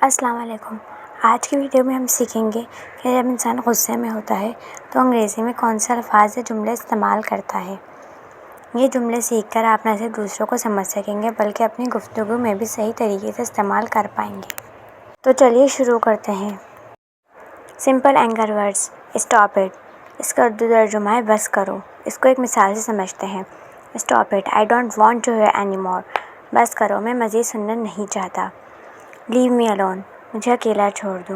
السلام علیکم۔ آج کی ویڈیو میں ہم سیکھیں گے کہ جب انسان غصے میں ہوتا ہے تو انگریزی میں کون سے الفاظ یا جملے استعمال کرتا ہے۔ یہ جملے سیکھ کر آپ نہ صرف دوسروں کو سمجھ سکیں گے بلکہ اپنی گفتگو میں بھی صحیح طریقے سے استعمال کر پائیں گے۔ تو چلیے شروع کرتے ہیں۔ Simple anger words, stop it. اس کا اردو ترجمہ ہے بس کرو۔ اس کو ایک مثال سے سمجھتے ہیں۔ Stop it, I don't want to hear any more. بس کرو، میں مزید سننا نہیں چاہتا۔ لیو می الون، مجھے اکیلا چھوڑ دو۔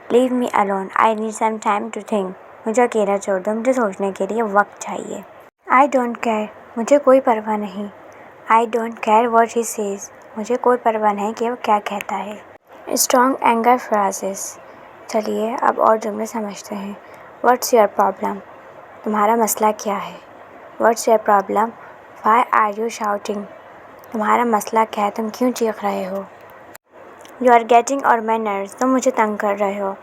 Leave me alone, I need some time to think. مجھے اکیلا چھوڑ دو، مجھے سوچنے کے لیے وقت چاہیے۔ آئی ڈونٹ کیئر، مجھے کوئی پرواہ نہیں۔ I don't care what he says, مجھے کوئی پرواہ نہیں کہ وہ کیا کہتا ہے۔ اسٹرانگ اینگر فرازز، چلیے اب اور جملے سمجھتے ہیں۔ واٹس یور پرابلم، تمہارا مسئلہ کیا ہے۔ What's your problem, why are you shouting, تمہارا مسئلہ کیا ہے، تم کیوں چیخ رہے ہو۔ You are getting on my nerves, تم مجھے تنگ کر رہے ہو۔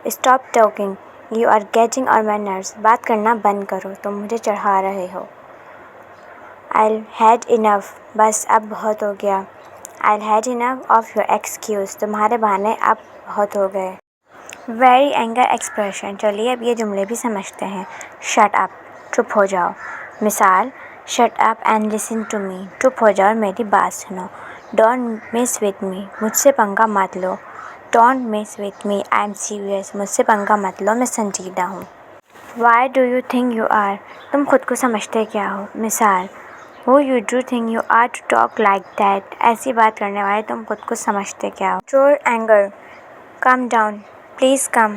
Stop talking, you are getting on my nerves, بات کرنا بند کرو، تم مجھے چڑھا رہے ہو۔ آئی ہیڈ انف، بس اب بہت ہو گیا۔ I had enough of your excuse, تمہارے بہانے اب بہت ہو گئے۔ ویری اینگر ایکسپریشن، چلیے اب یہ جملے بھی سمجھتے ہیں۔ شٹ اپ، چپ ہو جاؤ۔ مثال، shut up and listen to me, چپ ہو جاؤ اور میری بات سنو۔ ڈونٹ میس وتھ می، مجھ سے پنگا مت لو۔ Don't mess with me, I am serious, مجھ سے پنگا مت لو، میں سنجیدہ ہوں۔ Why do you think you are, تم خود کو سمجھتے کیا ہو۔ مثال، who you do think you are to talk like that, ایسی بات کرنے والے تم خود کو سمجھتے کیا ہو۔ Control anger, calm down please calm,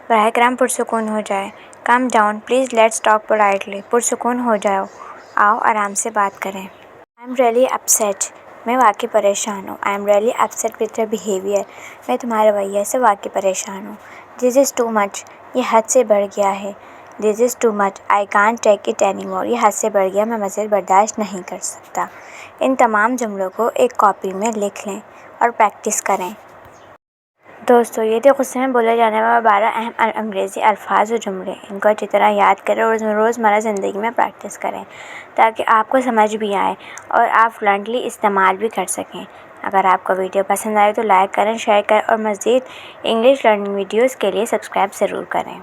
براہ کرم پرسکون ہو جائے۔ Calm down please, let's talk politely, پرسکون ہو جاؤ، آؤ آرام سے بات کریں۔ آئی ایم ریئلی اپسیٹ، میں واقعی پریشان ہوں۔ I am really upset with your behaviour, میں تمہارے رویے سے واقعی پریشان ہوں۔ دس از ٹو مچ، یہ حد سے بڑھ گیا ہے۔ This is too much, I can't take it any more, یہ حد سے بڑھ گیا، میں مزید برداشت نہیں کر سکتا۔ ان تمام جملوں کو ایک کاپی میں لکھ لیں اور پریکٹس کریں۔ دوستو، یہ تھے غصے میں بولے جانے والے 12 اہم انگریزی الفاظ و جملے۔ ان کو اچھی طرح یاد کریں اور روزمرہ زندگی میں پریکٹس کریں تاکہ آپ کو سمجھ بھی آئے اور آپ فلوئنٹلی استعمال بھی کر سکیں۔ اگر آپ کو ویڈیو پسند آئے تو لائک کریں، شیئر کریں اور مزید انگلش لرننگ ویڈیوز کے لیے سبسکرائب ضرور کریں۔